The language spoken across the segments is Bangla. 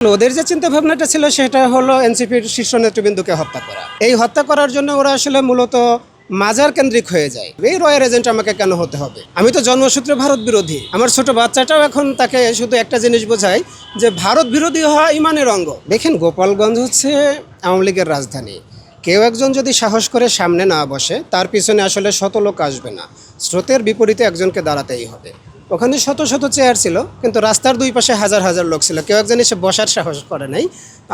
ওদের যে চিন্তা ভাবনাটা ছিল সেটা হলো এনসিপির শীর্ষ নেতৃবৃন্দকে হত্যা করা। এই হত্যা করার জন্য ওরা আসলে মূলত মাজার কেন্দ্রিক হয়ে যায়। এই রয়ের এজেন্ট আমাকে কেন হতে হবে? আমি তো জন্মসূত্রে ভারত বিরোধী। আমার ছোট বাচ্চাটাও এখন তাকে শুধু একটা জিনিস বোঝায় যে ভারত বিরোধী হওয়া ইমানের অঙ্গ। দেখেন, গোপালগঞ্জ হচ্ছে আওয়ামী লীগের রাজধানী। কেউ একজন যদি সাহস করে সামনে না বসে, তার পিছনে আসলে শত লোক আসবে না। স্রোতের বিপরীতে একজনকে দাঁড়াতেই হবে। ওখানে শত শত চেয়ার ছিল, কিন্তু রাস্তার দুই পাশে হাজার হাজার লোক ছিল। কেউ একজন এসে বসার সাহস করে নাই।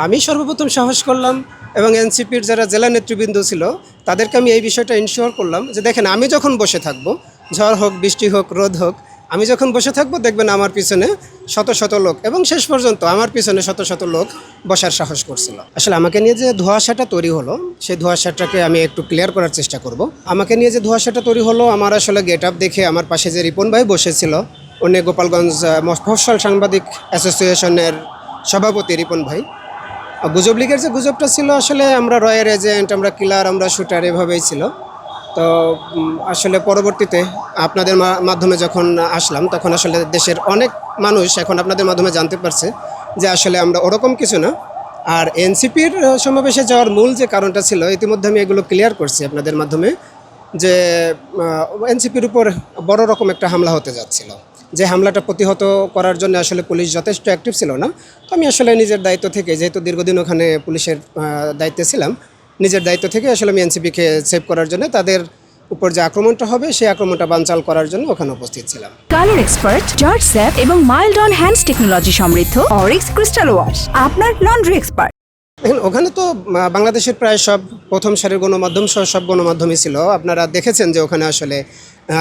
আমি সর্বপ্রথম সাহস করলাম এবং এনসিপির যারা জেলা নেতৃবৃন্দ ছিল তাদেরকে আমি এই বিষয়টা ইনশিওর করলাম যে দেখেন, আমি যখন বসে থাকবো, ঝড় হোক, বৃষ্টি হোক, রোদ হোক, আমি যখন বসে থাকবো দেখবেন আমার পিছনে শত শত লোক, এবং শেষ পর্যন্ত আমার পিছনে শত শত লোক বসার সাহস করছিল। আসলে আমাকে নিয়ে যে ধোঁয়াশাটা তৈরি হলো, সেই ধোঁয়াশাটাকে আমি একটু ক্লিয়ার করার চেষ্টা করব। আমাকে নিয়ে যে ধোঁয়াশাটা তৈরি হলো, আমার আসলে গেট আপ দেখে আমার পাশে যে রিপন ভাই বসেছিল, উনি গোপালগঞ্জ মফস্বল সাংবাদিক অ্যাসোসিয়েশনের সভাপতি রিপন ভাই। গুজব লীগের যে গুজবটা ছিল, আসলে আমরা রয়ের এজেন্ট, আমরা কিলার, আমরা শুটার, এভাবেই ছিল। তো আসলে পরবর্তীতে আপনাদের মাধ্যমে যখন আসলাম, তখন আসলে দেশের অনেক মানুষ এখন আপনাদের মাধ্যমে জানতে পারছে যে আসলে আমরা ওরকম কিছু না। আর এনসিপির সমাবেশে যাওয়ার মূল যে কারণটা ছিল, ইতিমধ্যে আমি এগুলো ক্লিয়ার করছি আপনাদের মাধ্যমে, যে এনসিপির উপর বড় রকম একটা হামলা হতে যাচ্ছিল। যে হামলাটা প্রতিহত করার জন্য আসলে পুলিশ যথেষ্ট অ্যাক্টিভ ছিল না। তো আমি আসলে নিজের দায়িত্ব থেকে, যেহেতু দীর্ঘদিন ওখানে পুলিশের দায়িত্বে ছিলাম, নিজের দায়িত্ব থেকে আসলে আমি এনসিপিকে সেভ করার জন্য, তাদের উপর যে আক্রমণটা হবে সেই আক্রমণটা বানচাল করার জন্য ওখানে উপস্থিত ছিলাম। কালার এক্সপার্ট, জর্জ স্যাপ এবং মাইল্ড অন হ্যান্ডস টেকনোলজি সমৃদ্ধ অরিক্স ক্রিস্টাল ওয়াশ আপনার লন্ড্রি এক্সপার্ট। এখন ওখানে তো বাংলাদেশের প্রায় সব প্রথম সারির গণমাধ্যম সহ সব গণমাধ্যমই ছিল। আপনারা দেখেছেন যে ওখানে আসলে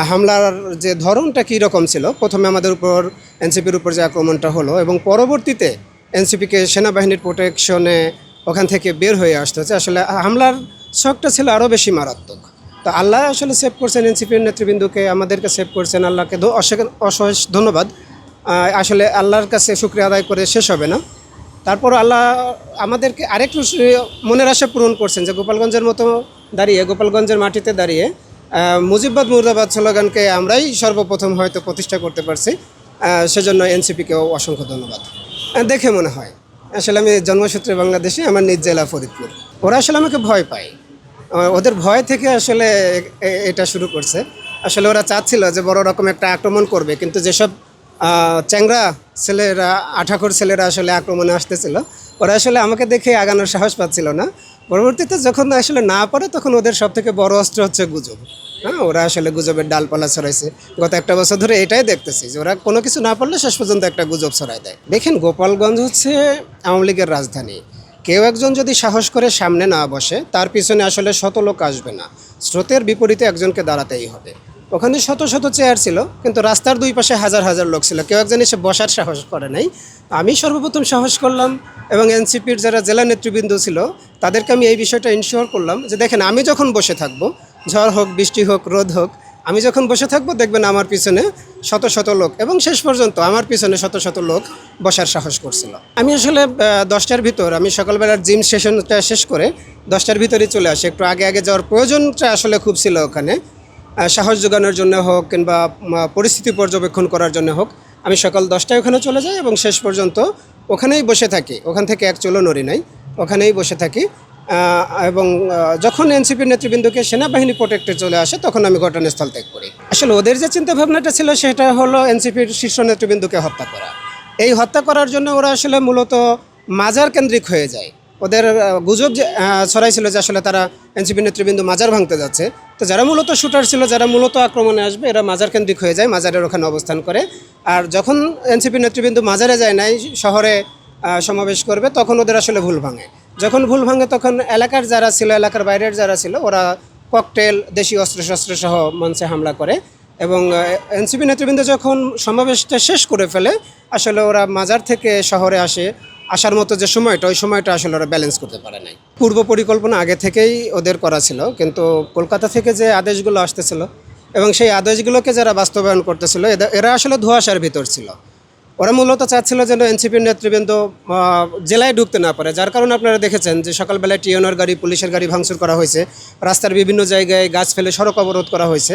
হামলার যে ধরনটা কী রকম ছিল। প্রথমে আমাদের উপর, এনসিপির উপর যে আক্রমণটা হলো, এবং পরবর্তীতে এনসিপিকে সেনাবাহিনীর প্রোটেকশনে ওখান থেকে বের হয়ে আসতে হচ্ছে। আসলে হামলার শখটা ছিল আরও বেশি মারাত্মক। তো আল্লাহ আসলে সেভ করছেন এনসিপির নেতৃবৃন্দকে, আমাদেরকে সেভ করছেন। আল্লাহকে অশেষ ধন্যবাদ। আসলে আল্লাহর কাছে শুকরিয়া আদায় করে শেষ হবে না। তারপর আল্লাহ আমাদেরকে আরেকটু মনের আশা পূরণ করছেন যে গোপালগঞ্জের মতো দাঁড়িয়ে, গোপালগঞ্জের মাটিতে দাঁড়িয়ে মুজিববাদ মুর্দাবাদ স্লোগানকে আমরাই সর্বপ্রথম হয়তো প্রতিষ্ঠা করতে পারছি। সেজন্য এনসিপিকেও অসংখ্য ধন্যবাদ। দেখে মনে হয় আসলে আমি জন্মসূত্রে বাংলাদেশে, আমার নিজ জেলা ফরিদপুর। ওরা আসলে আমাকে ভয় পায়। ওদের ভয় থেকে আসলে এটা শুরু করছে। আসলে ওরা চাচ্ছিল যে বড় রকম একটা আক্রমণ করবে, কিন্তু যেসব চ্যাংরা ছেলেরা, আঠাখোর ছেলেরা আসলে আক্রমণে আসতেছিল, ওরা আসলে আমাকে দেখে আগানোর সাহস পাচ্ছিল না। পরবর্তীতে যখন আসলে না পারে, তখন ওদের সব থেকে বড় অস্ত্র হচ্ছে গুজব। হ্যাঁ, ওরা আসলে গুজবের ডালপালা ছড়াইছে। গত একটা বছর ধরে এটাই দেখতেছি যে ওরা কোনো কিছু না পারলে শেষ পর্যন্ত একটা গুজব ছড়াই দেয়। দেখেন, গোপালগঞ্জ হচ্ছে আওয়ামী লীগের রাজধানী। কেউ একজন যদি সাহস করে সামনে না বসে, তার পিছনে আসলে শত লোক আসবে না। স্রোতের বিপরীতে একজনকে দাঁড়াতেই হবে। ওখানে শত শত চেয়ার ছিল, কিন্তু রাস্তার দুই পাশে হাজার হাজার লোক ছিল। কেউ একজন এসে বসার সাহস করে নাই। আমি সর্বপ্রথম সাহস করলাম এবং এনসিপির যারা জেলা নেতৃবৃন্দ ছিল তাদেরকে আমি এই বিষয়টা ইনশিওর করলাম যে দেখেন, আমি যখন বসে থাকবো, ঝড় হোক, বৃষ্টি হোক, রোদ হোক, আমি যখন বসে থাকবো দেখবেন আমার পিছনে শত শত লোক, এবং শেষ পর্যন্ত আমার পিছনে শত শত লোক বসার সাহস করছিল। আমি আসলে 10টার ভিতর, আমি সকালবেলার জিম সেশনটা শেষ করে 10টার ভিতরেই চলে আসি। একটু আগে আগে যাওয়ার প্রয়োজনটা আসলে খুব ছিল ওখানে, সাহস যোগানোর জন্য হোক কিংবা পরিস্থিতি পর্যবেক্ষণ করার জন্য হোক। আমি সকাল 10টায় ওখানে চলে যাই এবং শেষ পর্যন্ত ওখানেই বসে থাকি। ওখান থেকে এক চুলো নড়ি নাই, ওখানেই বসে থাকি। এবং যখন এনসিপির নেতৃবৃন্দকে সেনাবাহিনী প্রোটেক্টে চলে আসে, তখন আমি ঘটনাস্থল ত্যাগ করি। আসলে ওদের যে চিন্তা ভাবনাটা ছিল সেটা হলো এনসিপির শীর্ষ নেতৃবৃন্দকে হত্যা করা। এই হত্যা করার জন্য ওরা আসলে মূলত মাজার কেন্দ্রিক হয়ে যায়। ওদের গুজব যে ছড়াইছিল যে আসলে তারা এনসিপি নেতৃবৃন্দ মাজার ভাঙতে যাচ্ছে। তো যারা মূলত শুটার ছিল, যারা মূলত আক্রমণে আসবে, এরা মাজার কেন্দ্রিক হয়ে যায়, মাজারের ওখানে অবস্থান করে। আর যখন এনসিপি নেতৃবৃন্দ মাজারে যায় নাই, শহরে সমাবেশ করবে, তখন ওদের আসলে ভুল ভাঙে। যখন ভুল ভাঙে, তখন এলাকার যারা ছিল, এলাকার বাইরের যারা ছিল, ওরা ককটেল, দেশীয় অস্ত্রশস্ত্র সহ মঞ্চে হামলা করে। এবং এনসিপি নেতৃবৃন্দ যখন সমাবেশটা শেষ করে ফেলে, আসলে ওরা মাজার থেকে শহরে আসার মতো যে সময়টা, ওই সময়টা আসলে ওরা ব্যালেন্স করতে পারে নাই। পূর্ব পরিকল্পনা আগে থেকেই ওদের করা ছিল, কিন্তু কলকাতা থেকে যে আদেশগুলো আসতেছিল এবং সেই আদেশগুলোকে যারা বাস্তবায়ন করতেছিল, এরা আসলে ধোঁয়াশার ভিতর ছিল। ওরা মূলত চাচ্ছিল যেন এনসিপির নেতৃবৃন্দ জেলায় ঢুকতে না পারে। যার কারণে আপনারা দেখেছেন যে সকালবেলায় টিএনআর গাড়ি, পুলিশের গাড়ি ভাঙচুর করা হয়েছে, রাস্তার বিভিন্ন জায়গায় গাছ ফেলে সড়ক অবরোধ করা হয়েছে।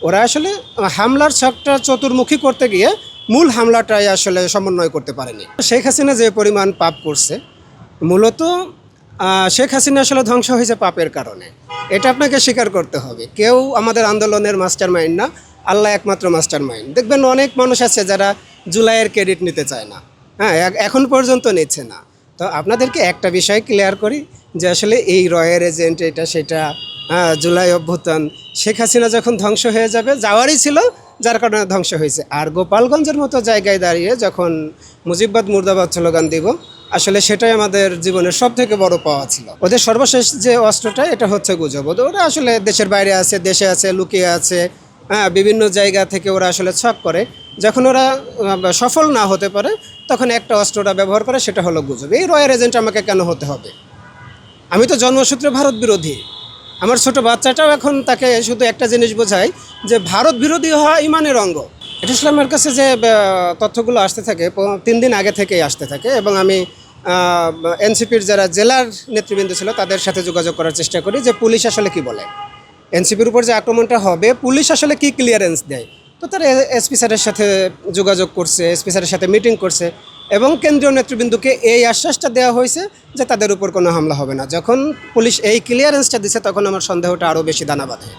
ওরা আসলে হামলার ছকটা চতুর্মুখী করতে গিয়ে মূল হামলাটাই আসলে সমন্বয় করতে পারেনি। শেখ হাসিনা যে পরিমাণ পাপ করছে, মূলত শেখ হাসিনা আসলে ধ্বংস হয়েছে পাপের কারণে, এটা আপনাকে স্বীকার করতে হবে। কেউ আমাদের আন্দোলনের মাস্টার মাইন্ড না, আল্লাহ একমাত্র মাস্টার মাইন্ড। দেখবেন অনেক মানুষ আছে যারা জুলাইয়ের ক্রেডিট নিতে চায় না, হ্যাঁ, এখন পর্যন্ত নিচ্ছে না। তো আপনাদেরকে একটা বিষয় ক্লিয়ার করি যে আসলে এই রয়ের এজেন্ট এটা সেটা, জুলাই অভ্যুত্থান, শেখ হাসিনা যখন ধ্বংস হয়ে যাবে, যাওয়ারই ছিল, যার কারণে ধ্বংস হয়েছে। আর গোপালগঞ্জের মতো জায়গায় দাঁড়িয়ে যখন মুজিববাদ মুর্দাবাদ স্লোগান দিব, আসলে সেটাই আমাদের জীবনের সব থেকে বড় পাওয়া ছিল। ওদের সর্বশেষ যে অস্ত্রটা, এটা হচ্ছে গুজব। ওরা আসলে দেশের বাইরে আছে, দেশে আছে, লুকিয়ে আছে, হ্যাঁ, বিভিন্ন জায়গা থেকে ওরা আসলে ছক করে। যখন ওরা সফল না হতে পারে, তখন একটা অস্ত্রটা ব্যবহার করে, সেটা হলো গুজব। এই রয়ের এজেন্ট আমাকে কেন হতে হবে? আমি তো জন্মসূত্রে ভারত বিরোধী। আমার ছোট বাচ্চাটাও এখন তাকে শুধু একটা জিনিস বোঝায় যে ভারত বিরোধী হওয়া ইমানের অঙ্গ। এটা আসলে আমার কাছে যে তথ্যগুলো আসতে থাকে 3 দিন আগে থেকেই আসতে থাকে, এবং আমি এনসিপির যারা জেলার নেতৃবৃন্দ ছিল তাদের সাথে যোগাযোগ করার চেষ্টা করি যে পুলিশ আসলে কি বলে, এনসিপির উপর যে আক্রমণটা হবে পুলিশ আসলে কি ক্লিয়ারেন্স দেয়। তো তারা এসপি স্যারের সাথে যোগাযোগ করছে, এসপি স্যারের সাথে মিটিং করছে, এবং কেন্দ্রীয় নেতৃবৃন্দকে এই আশ্বাসটা দেওয়া হয়েছে যে তাদের উপর কোনো হামলা হবে না। যখন পুলিশ এই ক্লিয়ারেন্সটা দিছে, তখন আমার সন্দেহটা আরও বেশি দানা বাঁধে।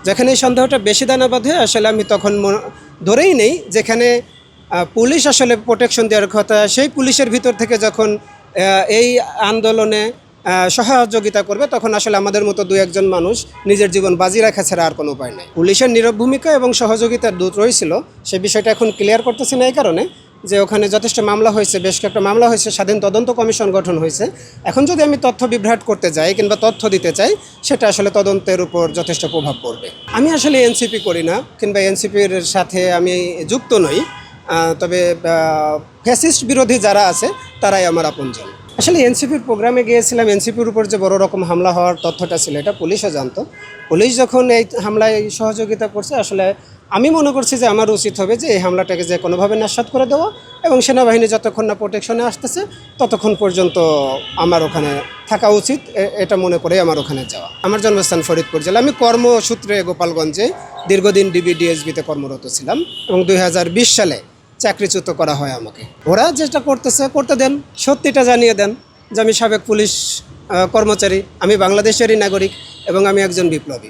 যখন এই সন্দেহটা বেশি দানা বাঁধে, আসলে আমি তখন ধরেই নেই যেখানে পুলিশ আসলে প্রোটেকশন দেওয়ার কথা, সেই পুলিশের ভিতর থেকে যখন এই আন্দোলনে সহযোগিতা করবে, তখন আসলে আমাদের মতো 2-1 মানুষ নিজের জীবন বাজি রাখা ছাড়া আর কোনো উপায় নেই। পুলিশের নীরব ভূমিকা এবং সহযোগিতার দূত রয়েছিল, সে বিষয়টা এখন ক্লিয়ার করতেছি না এই কারণে যে ওখানে যথেষ্ট মামলা হয়েছে, বেশ কয়েকটা মামলা হয়েছে, স্বাধীন তদন্ত কমিশন গঠন হয়েছে। এখন যদি আমি তথ্য বিভ্রাট করতে যাই কিংবা তথ্য দিতে চাই, সেটা আসলে তদন্তের উপর যথেষ্ট প্রভাব পড়বে। আমি আসলে এনসিপি করি না, কিংবা এনসিপির সাথে আমি যুক্ত নই, তবে ফ্যাসিস্ট বিরোধী যারা আছে তারাই আমার আপনজন। আসলে এনসিপির প্রোগ্রামে গিয়েছিলাম, এনসিপির উপর যে বড় রকম হামলা হওয়ার তথ্যটা ছিল, এটা পুলিশও জানতো। পুলিশ যখন এই হামলায় সহযোগিতা করছে, আসলে আমি মনে করছি যে আমার উচিত হবে যে এই হামলাটাকে যে কোনোভাবে নস্যাৎ করে দেওয়া, এবং সেনাবাহিনী যতক্ষণ না প্রোটেকশনে আসতেছে ততক্ষণ পর্যন্ত আমার ওখানে থাকা উচিত, এটা মনে করে আমার ওখানে যাওয়া। আমার জন্মস্থান ফরিদপুর জেলা। আমি কর্মসূত্রে গোপালগঞ্জে দীর্ঘদিন ডিবিডিএসবিতে কর্মরত ছিলাম, এবং 2020 সালে চাকরিচ্যুত করা হয় আমাকে। ওরা যেটা করতেছে করতে দেন, সত্যিটা জানিয়ে দেন যে আমি সাবেক পুলিশ কর্মচারী, আমি বাংলাদেশেরই নাগরিক, এবং আমি একজন বিপ্লবী।